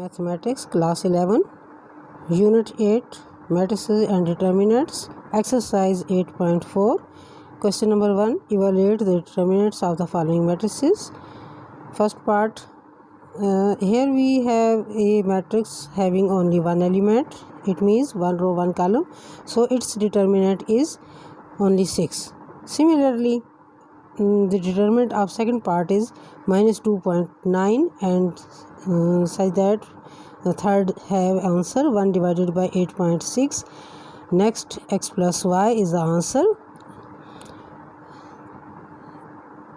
Mathematics, Class 11, Unit 8, Matrices and Determinants, Exercise 8.4. Question number 1. Evaluate the determinants of the following matrices. First part. Here we have a matrix having only one element. It means one row, one column. So its determinant is only 6. Similarly, the determinant of second part is minus 2.9 and such that the third have answer 1 divided by 8.6. Next, x plus y is the answer.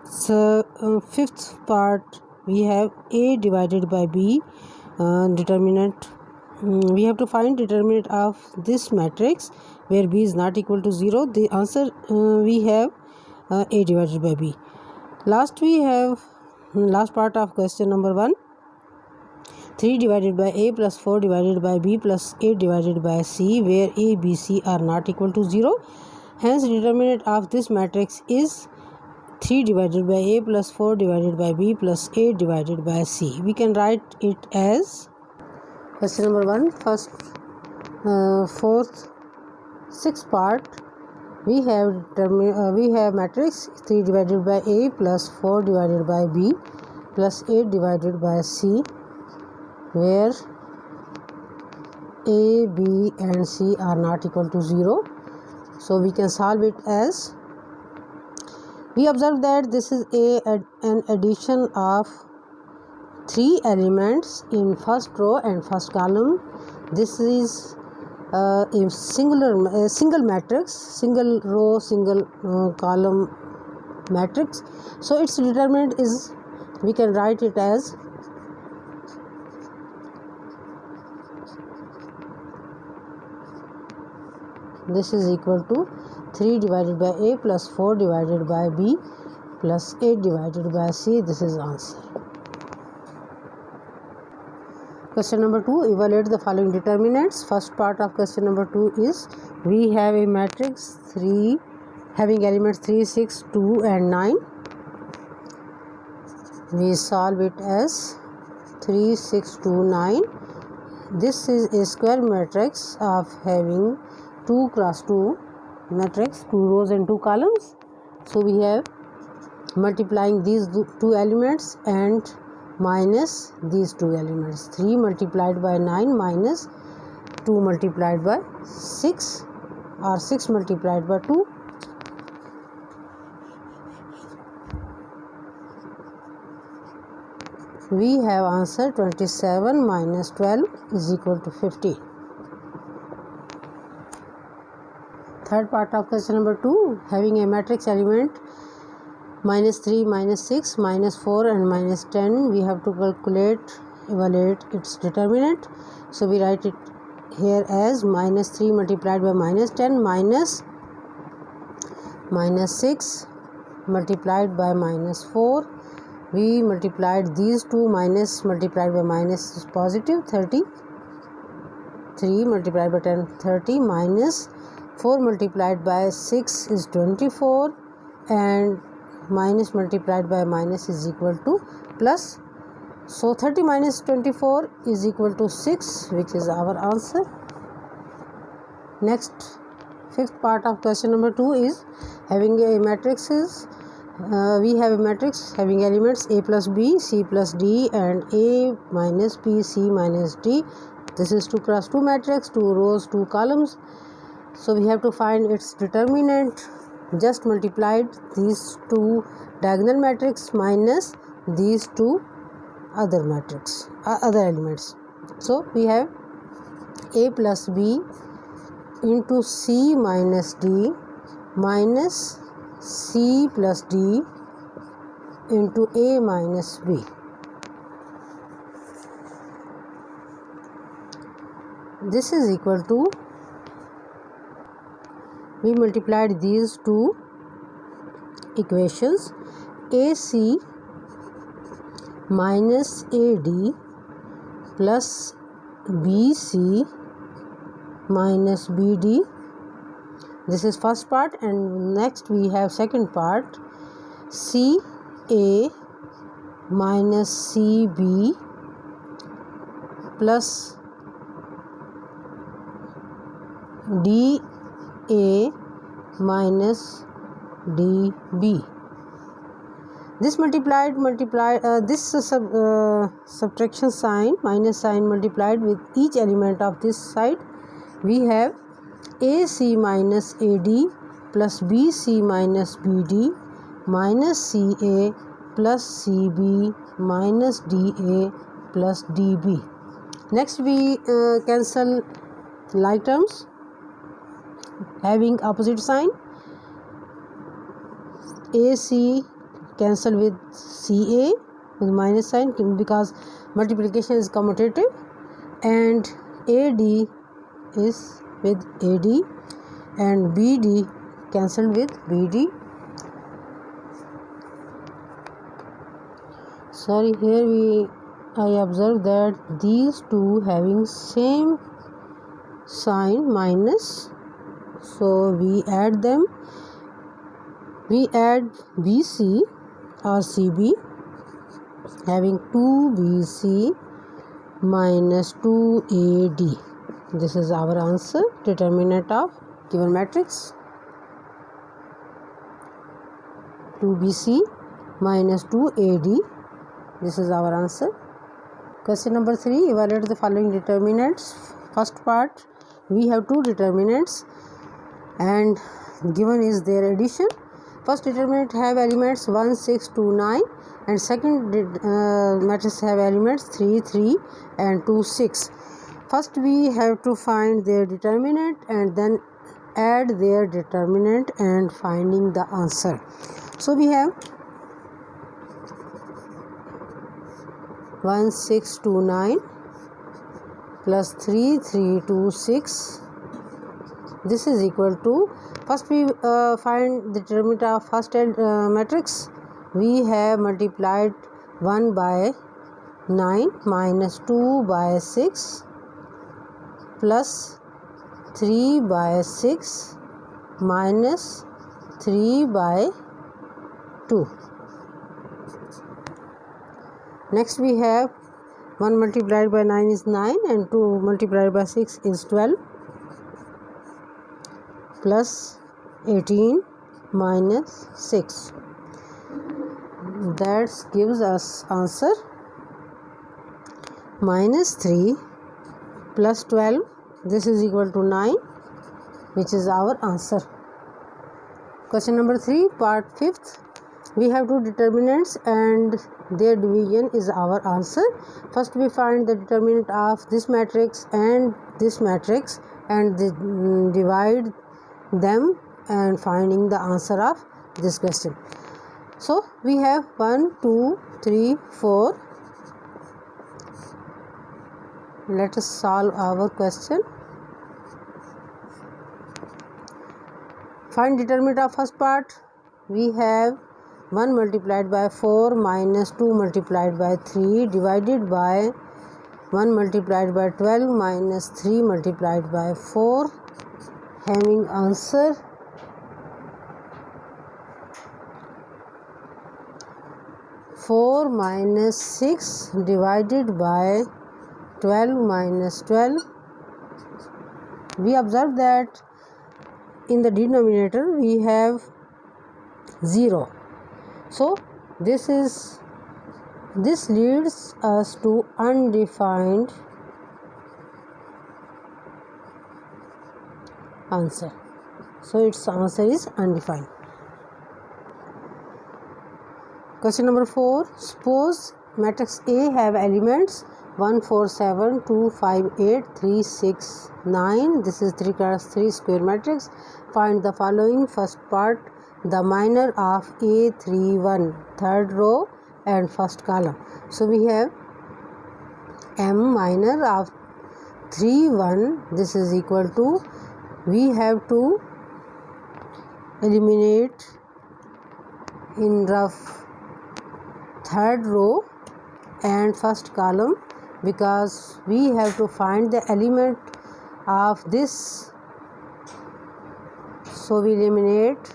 So fifth part we have a divided by b determinant. We have to find determinant of this matrix where b is not equal to 0. The answer we have a divided by b. Last part of question number 1. 3 divided by a plus 4 divided by b plus 8 divided by c, where a, b, c are not equal to 0. Hence determinant of this matrix is 3 divided by a plus 4 divided by b plus 8 divided by c. We can write it as question number 1, first, fourth, sixth part. We have matrix 3 divided by a plus 4 divided by b plus 8 divided by c, where a, b and c are not equal to 0. So we can solve it as, we observe that this is an addition of 3 elements in first row and first column. This is a single matrix, single row, single column matrix. So its determinant is, we can write it as this is equal to 3 divided by a plus 4 divided by b plus 8 divided by c. This is answer. Question number 2. Evaluate the following determinants. First part of question number 2 is, we have a matrix 3 having elements 3, 6, 2 and 9. We solve it as 3, 6, 2, 9. This is a square matrix of having 2 cross 2 matrix, 2 rows and 2 columns. So we have multiplying these 2 elements and minus these 2 elements. 3 multiplied by 9 minus 2 multiplied by 6 or 6 multiplied by 2. We have answer 27 minus 12 is equal to 50. Third part of question number 2, having a matrix element minus 3, minus 6, minus 4 and minus 10, we have to evaluate its determinant. So we write it here as minus 3 multiplied by minus 10 minus 6 multiplied by minus 4. We multiplied these 2, minus multiplied by minus is positive, 30. 3 multiplied by 10, 30 minus 4 multiplied by 6 is 24 and minus multiplied by minus is equal to plus. So 30 minus 24 is equal to 6, which is our answer. Next, fifth part of question number 2 is, having a matrices. We have a matrix having elements a plus b, c plus d and a minus b, c minus d. This is 2 cross 2 matrix, 2 rows, 2 columns. So we have to find its determinant. Just multiplied these 2 diagonal matrix minus these 2 other elements. So we have a plus b into c minus d minus c plus d into a minus b. This is equal to, we multiplied these 2 equations, AC minus AD plus BC minus BD. This is first part, and next we have second part, CA minus CB plus DA minus DB. This subtraction sign, minus sign, multiplied with each element of this side, we have AC minus AD plus BC minus BD minus CA plus CB minus DA plus DB. Next we cancel like terms having opposite sign. AC cancel with CA with minus sign because multiplication is commutative, and AD is with AD, and BD cancelled with BD. Sorry, here I observe that these two having same sign minus, so we add them. We add BC or CB having 2BC minus 2AD. This is our answer, determinant of given matrix. 2BC minus 2AD. This is our answer. Question number 3. Evaluate the following determinants. First part, we have two determinants and given is their addition. First determinant have elements 1, 6, 2, 9, and second matrix have elements 3, 3 and 2, 6. First we have to find their determinant and then add their determinant and finding the answer. So we have 1, 6, 2, 9 plus 3, 3, 2, 6. This is equal to, first we find the determinant of first matrix. We have multiplied 1 by 9 minus 2 by 6 plus 3 by 6 minus 3 by 2. Next we have 1 multiplied by 9 is 9 and 2 multiplied by 6 is 12 plus 18 minus 6. That gives us answer minus 3 plus 12. This is equal to 9, which is our answer. Question number 3, part 5th. We have two determinants and their division is our answer. First we find the determinant of this matrix and this matrix and divide them and finding the answer of this question. So we have 1, 2, 3, 4. Let us solve our question. Find determinant of first part. We have 1 multiplied by 4 minus 2 multiplied by 3 divided by 1 multiplied by 12 minus 3 multiplied by 4, having answer 4 minus 6 divided by 12 minus 12. We observe that in the denominator we have 0. So this leads us to undefined answer. So its answer is undefined. Question number 4. Suppose matrix A have elements 1, 4, 7, 2, 5, 8, 3, 6, 9. This is 3 cross 3 square matrix. Find the following. First part, the minor of A31, third row and first column. So we have M minor of 3, 1. This is equal to, we have to eliminate in rough third row and first column because we have to find the element of this. So we eliminate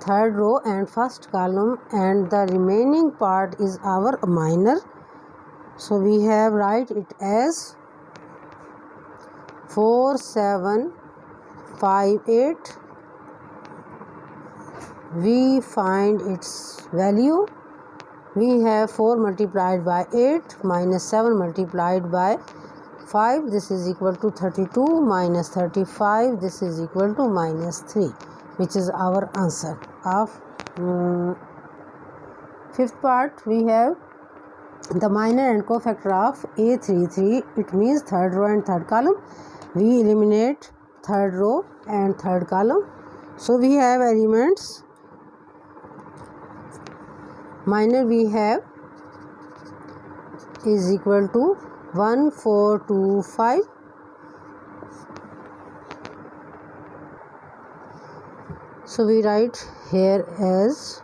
third row and first column and the remaining part is our minor. So we have write it as 4758. We find its value. We have 4 multiplied by 8 minus 7 multiplied by 5. This is equal to 32 minus 35. This is equal to minus 3, which is our answer of fifth part. We have the minor and cofactor of A33. It means third row and third column. We eliminate third row and third column. So we have elements. Minor we have is equal to 1, 4, 2, 5. So we write here as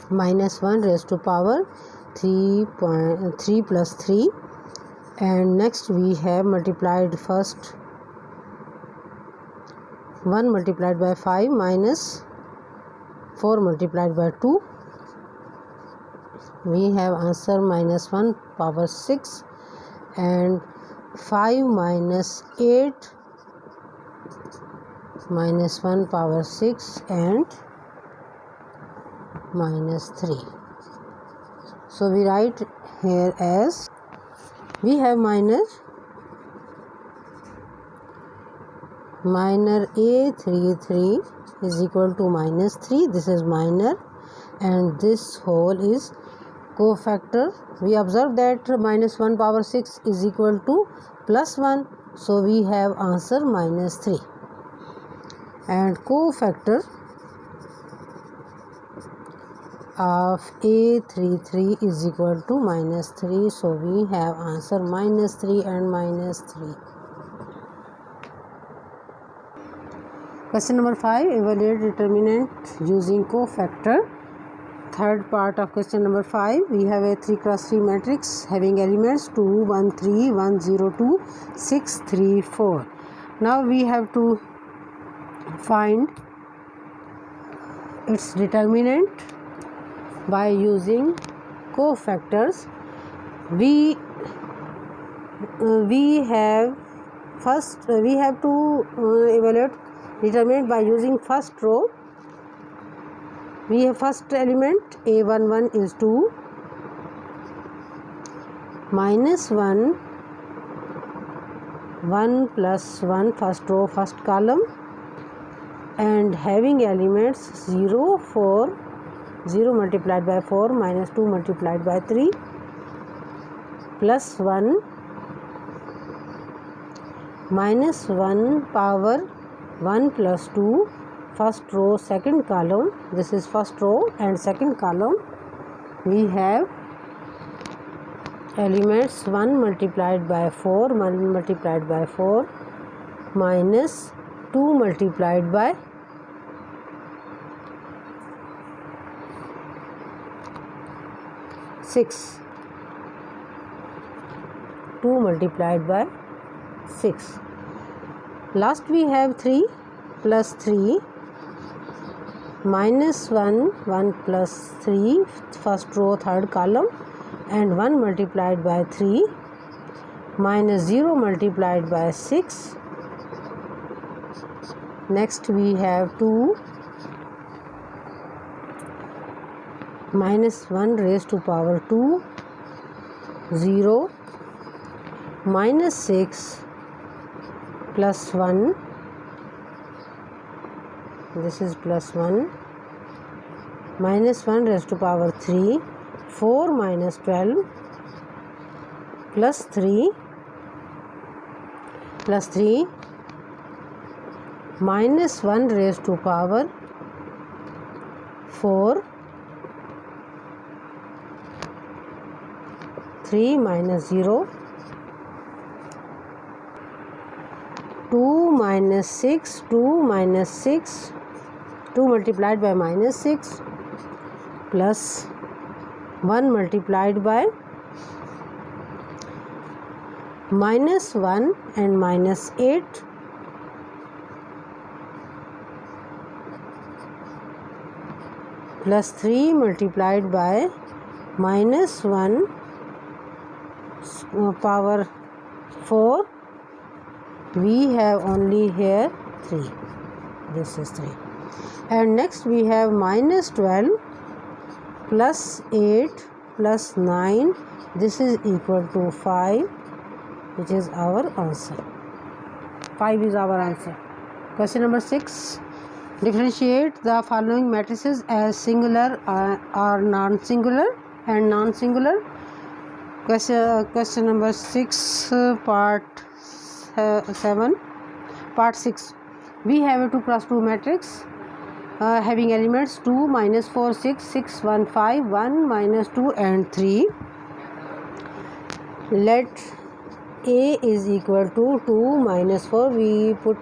minus 1 raised to power 3 plus 3, and next we have multiplied first 1 multiplied by 5 minus 4 multiplied by 2. We have answer minus 1 power 6, and 5 minus 8 minus 1 power 6 and minus 3. So we write here as we have minor A33 is equal to minus 3. This is minor and this whole is cofactor. We observe that minus 1 power 6 is equal to plus 1. So we have answer minus 3. And cofactor of A33 is equal to minus 3. So we have answer minus 3 and minus 3. Question number 5. Evaluate determinant using cofactor. Third part of question number 5. We have a 3 cross 3 matrix having elements 2, 1, 3, 1, 0, 2, 6, 3, 4. Now we have to find its determinant by using cofactors. We have to evaluate determinant by using first row. We have first element A11 is 2 minus 1 1 plus 1 first row first column, and having elements 0 4 0 multiplied by 4 minus 2 multiplied by 3 plus 1 minus 1 power 1 plus 2 first row second column. This is first row and second column. We have elements 1 multiplied by 4 1 multiplied by 4 minus 2 multiplied by 6 2 multiplied by 6. Last we have 3 plus 3 minus 1 1 plus 3 first row third column, and 1 multiplied by 3 minus 0 multiplied by 6. Next we have 2 minus 1 raised to power 2 0 minus 6 plus 1. This is plus 1 minus 1 raised to power 3 4 minus 12 plus 3 minus 1 raised to power 4 3 minus 0 2 minus 6 2 minus 6 2 multiplied by minus 6 plus 1 multiplied by minus 1 and minus 8 plus 3 multiplied by minus 1 power 4, we have only here 3. This is 3. And next we have minus 12 plus 8 plus 9. This is equal to 5, which is our answer. 5 is our answer. Question number 6. Differentiate the following matrices as singular or non-singular and non-singular. Question number 6, part 7. Part 6. We have a 2 cross 2 matrix having elements 2, minus 4, 6, 6, 1, 5, 1, minus 2 and 3. Let A is equal to 2, minus 4. We put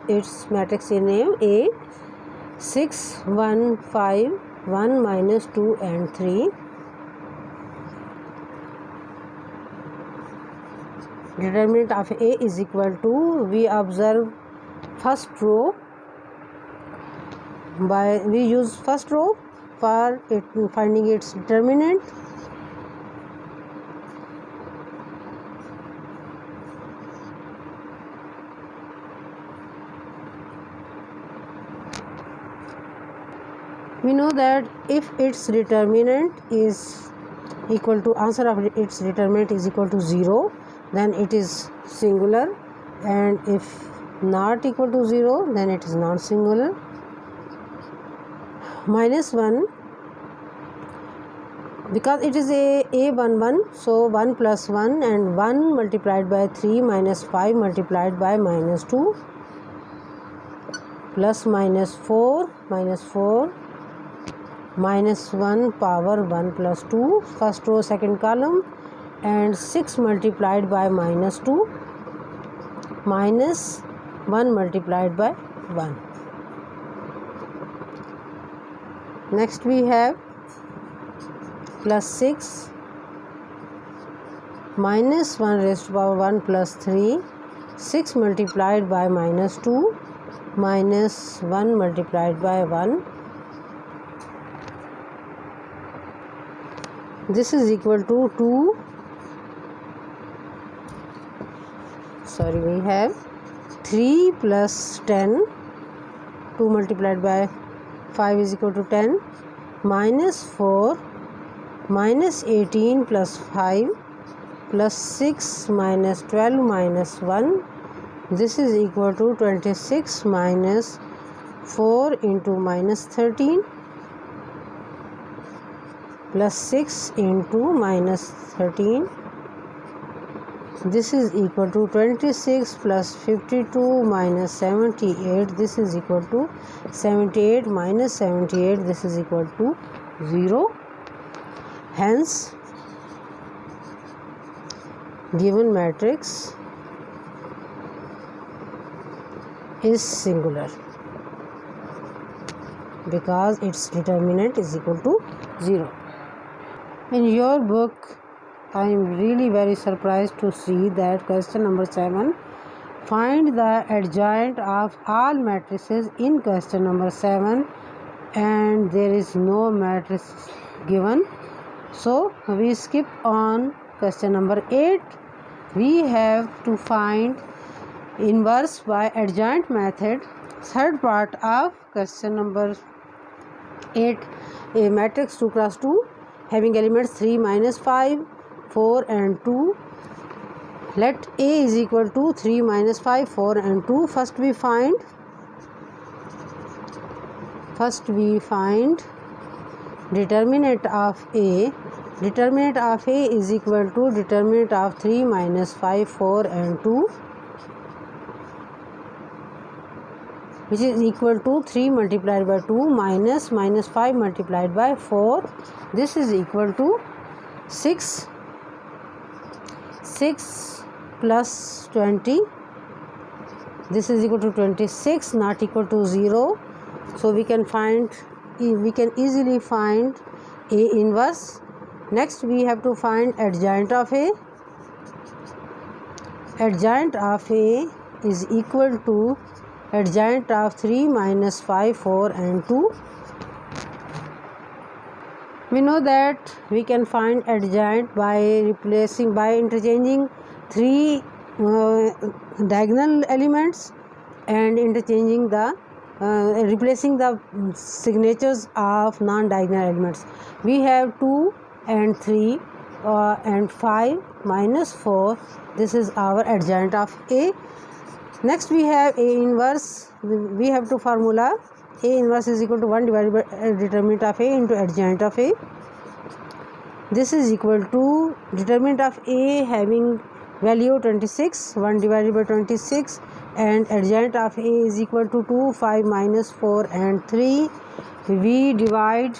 its matrix in name A. 6, 1, 5, 1, minus 2 and 3. Determinant of A is equal to, we observe first row. We use first row for finding its determinant. We know that if its determinant is equal to, answer of its determinant is equal to 0, then it is singular, and if not equal to 0, then it is non-singular. Minus 1, because it is A11, so 1 plus 1 and 1 multiplied by 3 minus 5 multiplied by minus 2 plus minus 4 minus 1 power 1 plus 2, first row second column, and 6 multiplied by minus 2 minus 1 multiplied by 1. Next we have plus 6 minus 1 raised to power 1 plus 3, 6 multiplied by minus 2 minus 1 multiplied by 1. This is equal to 2. We have 3 plus 10. 2 multiplied by 5 is equal to 10. Minus 4 minus 18 plus 5 plus 6 minus 12 minus 1. This is equal to 26 minus 4 into minus 13 plus 6 into minus 13. This is equal to 26 plus 52 minus 78. This is equal to 78 minus 78. This is equal to 0. Hence, given matrix is singular because its determinant is equal to 0. In your book, I am really very surprised to see that question number 7, find the adjoint of all matrices in question number 7, and there is no matrix given. So we skip on question number 8. We have to find inverse by adjoint method. Third part of question number 8, a matrix 2 cross 2 having elements 3, minus 5, 4 and 2. Let A is equal to 3, minus 5, 4 and 2. First we find determinant of A. Determinant of A is equal to determinant of 3, minus 5, 4 and 2, which is equal to 3 multiplied by 2 minus 5 multiplied by 4. This is equal to 6 plus 20. This is equal to 26, not equal to 0. So we can easily find A inverse. Next we have to find adjoint of A. Adjoint of A is equal to adjoint of 3, minus 5, 4 and 2. We know that we can find adjoint by interchanging three diagonal elements and interchanging the replacing the signatures of non-diagonal elements. We have 2 and 3 and 5 minus 4. This is our adjoint of A. Next we have A inverse. We have to formula A inverse is equal to 1 divided by determinant of A into adjoint of A. This is equal to determinant of A having value 26, 1 divided by 26, and adjoint of A is equal to 2, 5 minus 4 and 3. We divide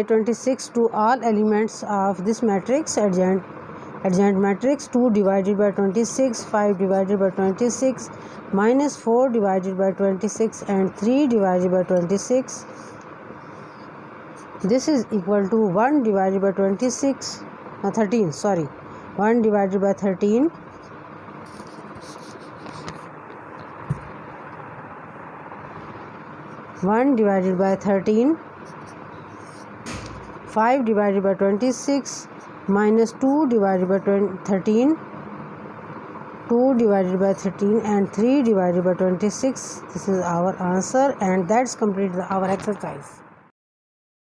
26 to all elements of this matrix, adjoint matrix. 2 divided by 26, 5 divided by 26, minus 4 divided by 26 and 3 divided by 26. This is equal to 1 divided by 13, sorry, 1 divided by 13. 1 divided by 13, 5 divided by 26, minus 2 divided by 13, 2 divided by 13 and 3 divided by 26. This is our answer, and that's completed our exercise.